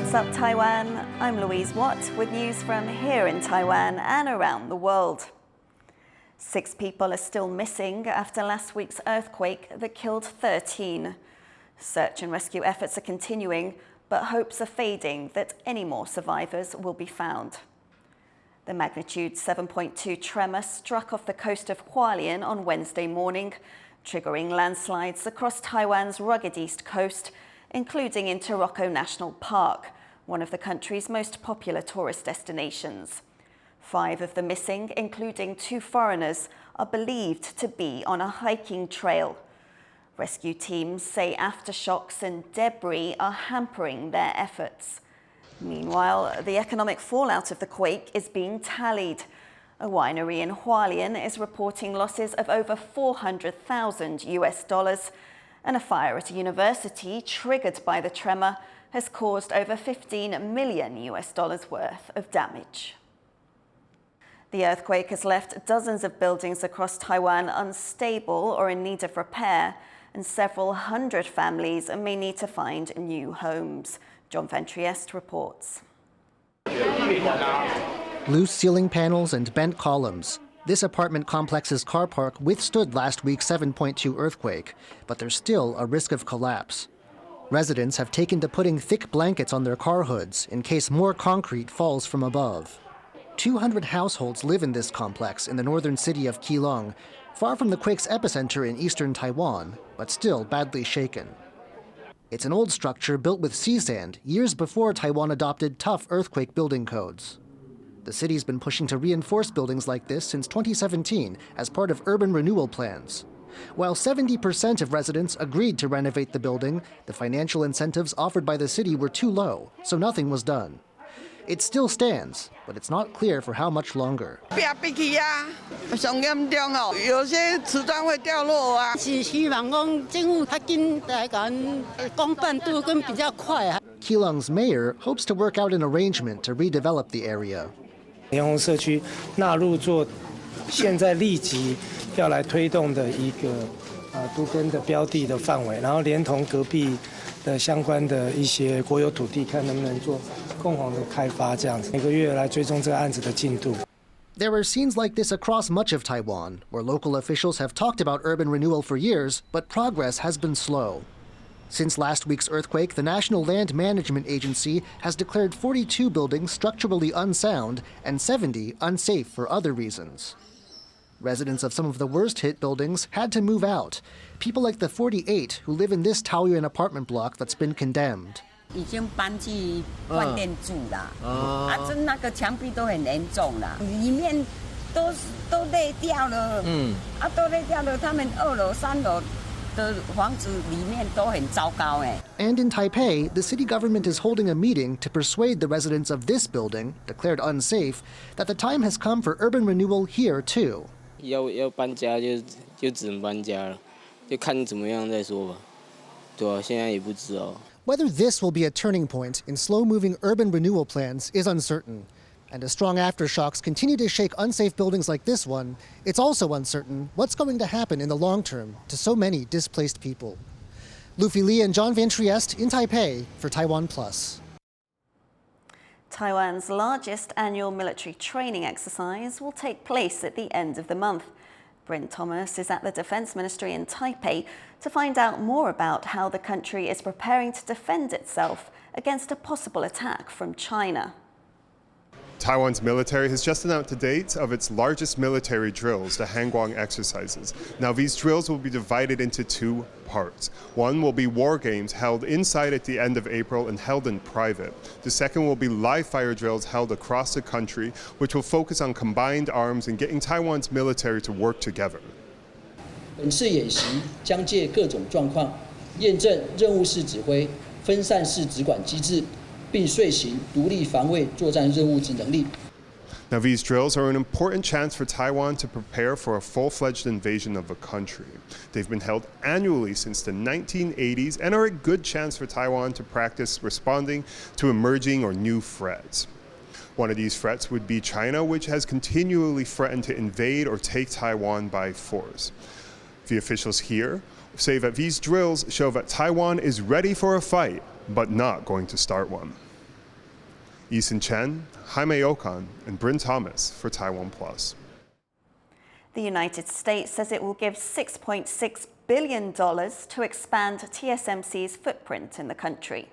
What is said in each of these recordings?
What's up, Taiwan? I'm Louise with news from here in Taiwan and around the world. 6 people are still missing after last week's earthquake that killed 13. Search and rescue efforts are continuing, but hopes are fading that any more survivors will be found. The magnitude 7.2 tremor struck off the coast of Hualien on Wednesday morning, triggering landslides across Taiwan's rugged east coast, including in Taroko National Park, one of the country's most popular tourist destinations. 5 of the missing, including 2 foreigners, are believed to be on a hiking trail. Rescue teams say aftershocks and debris are hampering their efforts. Meanwhile, the economic fallout of the quake is being tallied. A winery in Hualien is reporting losses of over $400,000, and a fire at a university triggered by the tremor has caused over $15 million worth of damage. The earthquake has left dozens of buildings across Taiwan unstable or in need of repair, and several hundred families may need to find new homes. John Van Trieste reports. Loose ceiling panels and bent columns. This apartment complex's car park withstood last week's 7.2 earthquake, but there's still a risk of collapse. Residents have taken to putting thick blankets on their car hoods in case more concrete falls from above. 200 households live in this complex in the northern city of Keelung, far from the quake's epicenter in eastern Taiwan, but still badly shaken. It's an old structure built with sea sand years before Taiwan adopted tough earthquake building codes. The city's been pushing to reinforce buildings like this since 2017 as part of urban renewal plans. While 70% of residents agreed to renovate the building, the financial incentives offered by the city were too low, so nothing was done. It still stands, but it's not clear for how much longer. Keelung's mayor hopes to work out an arrangement to redevelop the area. 联红社区纳入做现在立即要来推动的一个都更的标的的范围，然后连同隔壁的相关的一些国有土地，看能不能做共同的开发，这样子每个月来追踪这个案子的进度。 There are scenes like this across much of Taiwan, where local officials have talked about urban renewal for years, but progress has been slow. Since last week's earthquake, the National Land Management Agency has declared 42 buildings structurally unsound and 70 unsafe for other reasons. Residents of some of the worst-hit buildings had to move out. People like the 48 who live in this Taoyuan apartment block that's been condemned. 已经搬去饭店住了，那个墙壁都很严重了，里面都裂掉了，都裂掉了，他们2楼、3楼。 And in Taipei, the city government is holding a meeting to persuade the residents of this building, declared unsafe, that the time has come for urban renewal here too. 要搬家就只能搬家了，就看怎么样再说吧。对啊，现在也不知道。 Whether this will be a turning point in slow-moving urban renewal plans is uncertain. And as strong aftershocks continue to shake unsafe buildings like this one, it's also uncertain what's going to happen in the long term to so many displaced people. Luffy Li and John Van Trieste in Taipei for TaiwanPlus. Taiwan's largest annual military training exercise will take place at the end of the month. Bryn Thomas is at the Defense Ministry in Taipei to find out more about how the country is preparing to defend itself against a possible attack from China. Taiwan's military has just announced the date of its largest military drills, the Hangguang exercises. Now, these drills will be divided into 2 parts. One will be war games held inside at the end of April and held in private. The second will be live fire drills held across the country, which will focus on combined arms and getting Taiwan's military to work together. 本次演习将借各种状况，验证任务式指挥、分散式指管机制。 并遂行独立防卫作战任务之能力。 Now, these drills are an important chance for Taiwan to prepare for a full-fledged invasion of a country. They've been held annually since the 1980s and are a good chance for Taiwan to practice responding to emerging or new threats. One of these threats would be China, which has continually threatened to invade or take Taiwan by force. The officials here say that these drills show that Taiwan is ready for a fight, but not going to start one. Eason Chen, Jaime Okan, and Bryn Thomas for TaiwanPlus. The United States says it will give $6.6 billion to expand TSMC's footprint in the country.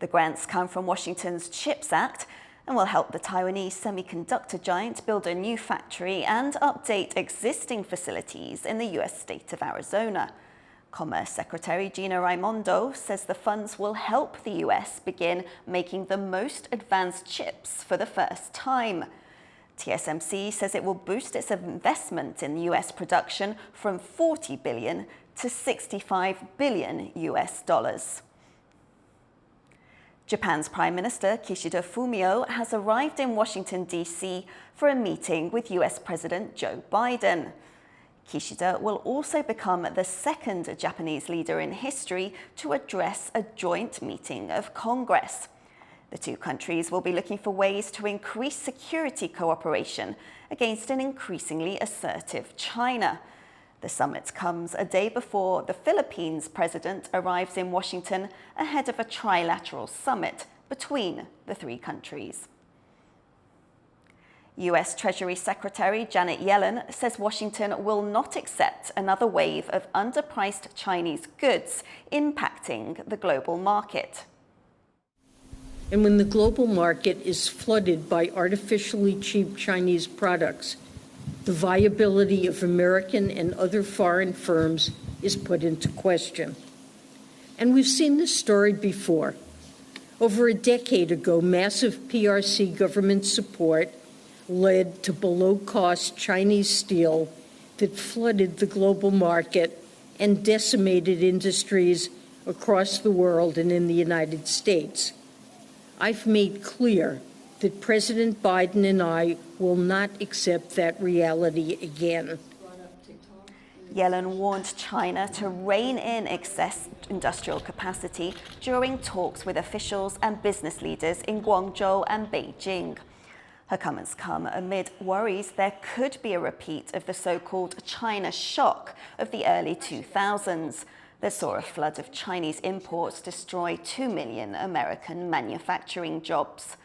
The grants come from Washington's CHIPS Act and will help the Taiwanese semiconductor giant build a new factory and update existing facilities in the U.S. state of Arizona. Commerce Secretary Gina Raimondo says the funds will help the U.S. begin making the most advanced chips for the first time. TSMC says it will boost its investment in U.S. production from $40 billion to $65 billion US dollars. Japan's Prime Minister Kishida Fumio has arrived in Washington, D.C. for a meeting with U.S. President Joe Biden. Kishida will also become the second Japanese leader in history to address a joint meeting of Congress. The two countries will be looking for ways to increase security cooperation against an increasingly assertive China. The summit comes a day before the Philippines president arrives in Washington ahead of a trilateral summit between the three countries. U.S. Treasury Secretary Janet Yellen says Washington will not accept another wave of underpriced Chinese goods impacting the global market. And when the global market is flooded by artificially cheap Chinese products, the viability of American and other foreign firms is put into question. And we've seen this story before. Over a decade ago, massive PRC government support led to below-cost Chinese steel that flooded the global market and decimated industries across the world and in the United States. I've made clear that President Biden and I will not accept that reality again. Yellen warned China to rein in excess industrial capacity during talks with officials and business leaders in Guangzhou and Beijing. Her comments come amid worries there could be a repeat of the so-called China shock of the early 2000s. That saw a flood of Chinese imports destroy 2 million American manufacturing jobs.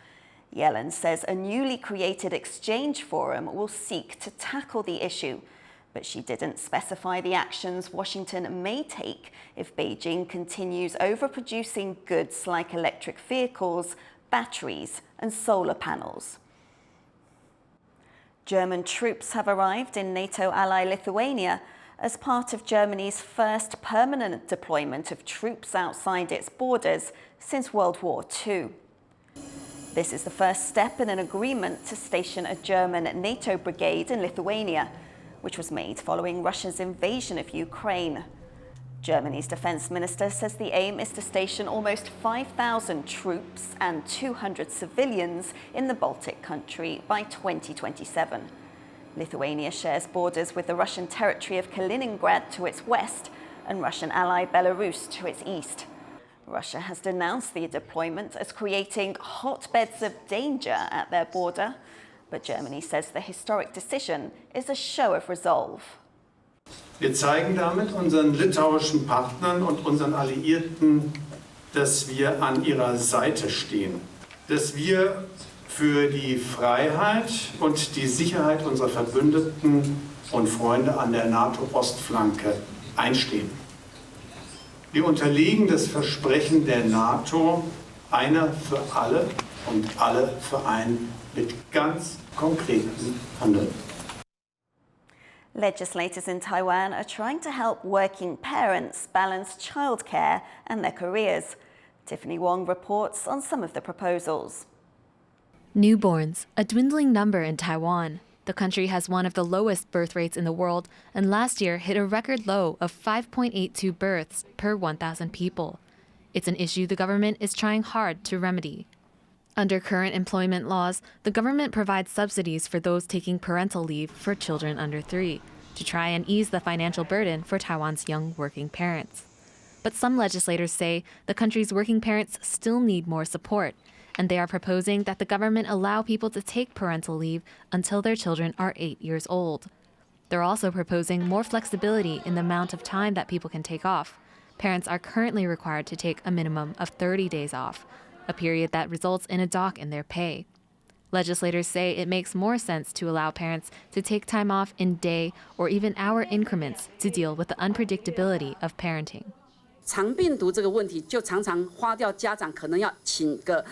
Yellen says a newly created exchange forum will seek to tackle the issue, but she didn't specify the actions Washington may take if Beijing continues overproducing goods like electric vehicles, batteries, and solar panels. German troops have arrived in NATO ally Lithuania as part of Germany's first permanent deployment of troops outside its borders since World War II. This is the first step in an agreement to station a German NATO brigade in Lithuania, which was made following Russia's invasion of Ukraine. Germany's defense minister says the aim is to station almost 5,000 troops and 200 civilians in the Baltic country by 2027. Lithuania shares borders with the Russian territory of Kaliningrad to its west and Russian ally Belarus to its east. Russia has denounced the deployment as creating hotbeds of danger at their border, but Germany says the historic decision is a show of resolve. Wir zeigen damit unseren litauischen Partnern und unseren Alliierten, dass wir an ihrer Seite stehen, dass wir für die Freiheit und die Sicherheit unserer Verbündeten und Freunde an der NATO-Ostflanke einstehen. Wir unterliegen das Versprechen der NATO, einer für alle und alle für einen, mit ganz konkreten Handeln. Legislators in Taiwan are trying to help working parents balance childcare and their careers. Tiffany Wong reports on some of the proposals. Newborns, a dwindling number in Taiwan. The country has one of the lowest birth rates in the world, and last year hit a record low of 5.82 births per 1,000 people. It's an issue the government is trying hard to remedy. Under current employment laws, the government provides subsidies for those taking parental leave for children under 3 to try and ease the financial burden for Taiwan's young working parents. But some legislators say the country's working parents still need more support, and they are proposing that the government allow people to take parental leave until their children are 8 years old. They're also proposing more flexibility in the amount of time that people can take off. Parents are currently required to take a minimum of 30 days off, a period that results in a dock in their pay. Legislators say it makes more sense to allow parents to take time off in day or even hour increments to deal with the unpredictability of parenting. 肠病毒这个问题，就常常花掉家长可能要请个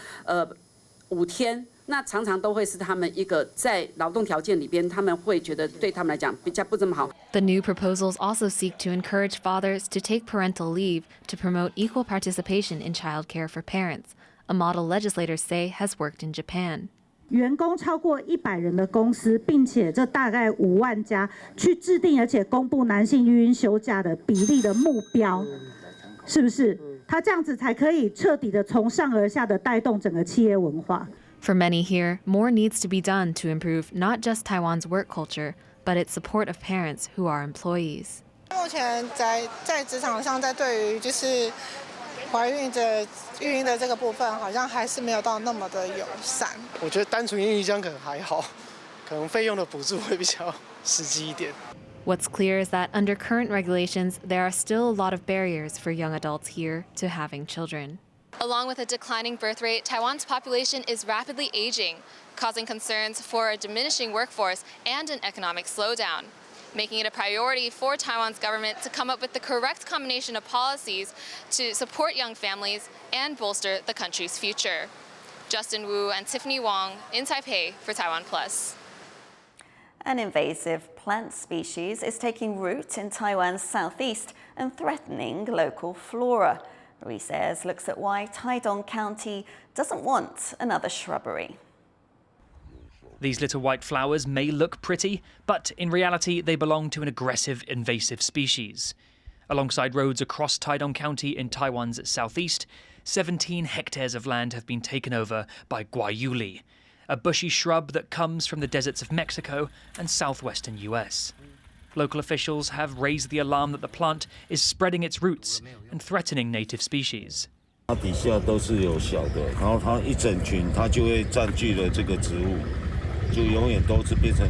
5天，那常常都会是他们一个在劳动条件里边，他们会觉得对他们来讲比较不这么好。The new proposals also seek to encourage fathers to take parental leave to promote equal participation in childcare for parents, a model legislators say has worked in Japan. 员工超过100人的公司，并且这大概5万家去制定而且公布男性育婴休假的比例的目标，是不是？他这样子才可以彻底的从上而下的带动整个企业文化。For many here, more needs to be done to improve not just Taiwan's work culture, but its support of parents who are employees. 目前在职场上，在对于就是怀孕的育婴的这个部分，好像还是没有到那么的友善。我觉得单纯孕育这样可能还好，可能费用的补助会比较实际一点。What's clear is that under current regulations, there are still a lot of barriers for young adults here to having children. Along with a declining birth rate, Taiwan's population is rapidly aging, causing concerns for a diminishing workforce and an economic slowdown, making it a priority for Taiwan's government to come up with the correct combination of policies to support young families and bolster the country's future. Justin Wu and Tiffany Wong in Taipei for TaiwanPlus. An invasive plant species is taking root in Taiwan's southeast and threatening local flora. Louise looks at why Taitung County doesn't want another shrubbery. These little white flowers may look pretty, but in reality they belong to an aggressive invasive species. Alongside roads across Taitung County in Taiwan's southeast, 17 hectares of land have been taken over by guayuli, a bushy shrub that comes from the deserts of Mexico and southwestern US. Local officials have raised the alarm that the plant is spreading its roots and threatening native species. 它底下都是有小的，然后它一整群，它就会占据了这个植物，就永远都是变成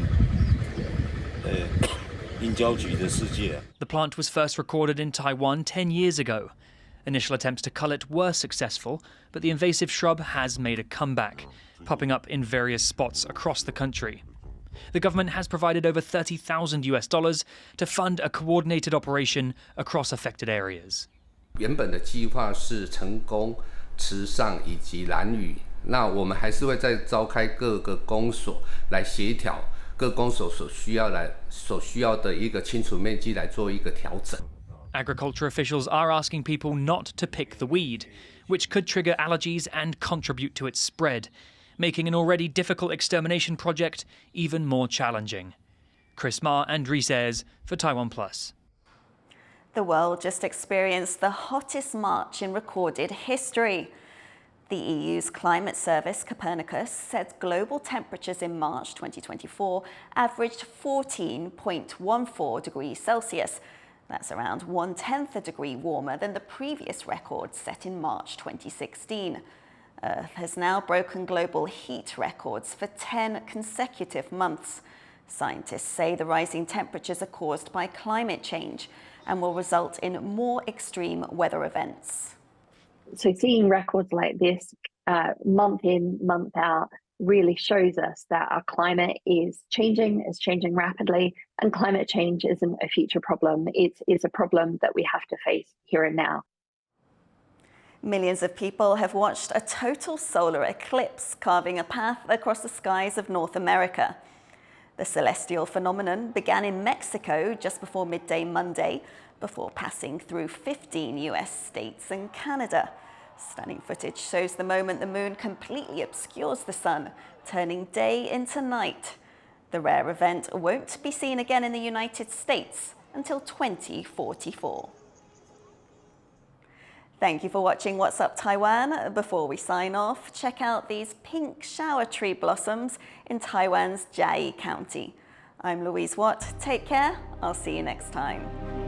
因胶局的世界。The plant was first recorded in Taiwan 10 years ago. Initial attempts to cull it were successful, but the invasive shrub has made a comeback, popping up in various spots across the country. The government has provided over $30,000 to fund a coordinated operation across affected areas. 原本的计划是成功、池上以及兰屿，那我们还是会再召开各个公所来协调各公所所需要的一个清除面积来做一个调整。Agriculture officials are asking people not to pick the weed, which could trigger allergies and contribute to its spread, making an already difficult extermination project even more challenging. Chris Ma and Louise for TaiwanPlus. The world just experienced the hottest March in recorded history. The EU's climate service, Copernicus, said global temperatures in March 2024 averaged 14.14 degrees Celsius. That's around 1/10 a degree warmer than the previous record set in March 2016. Earth has now broken global heat records for 10 consecutive months. Scientists say the rising temperatures are caused by climate change and will result in more extreme weather events. So seeing records like this month in, month out, really shows us that our climate is changing rapidly, and climate change isn't a future problem. It is a problem that we have to face here and now. Millions of people have watched a total solar eclipse carving a path across the skies of North America. The celestial phenomenon began in Mexico just before midday Monday, before passing through 15 US states and Canada. Stunning footage shows the moment the moon completely obscures the sun, turning day into night. The rare event won't be seen again in the United States until 2044. Thank you for watching What's Up Taiwan. Before we sign off, check out these pink shower tree blossoms in Taiwan's Jiayi County. I'm Louise Watt. Take care. I'll see you next time.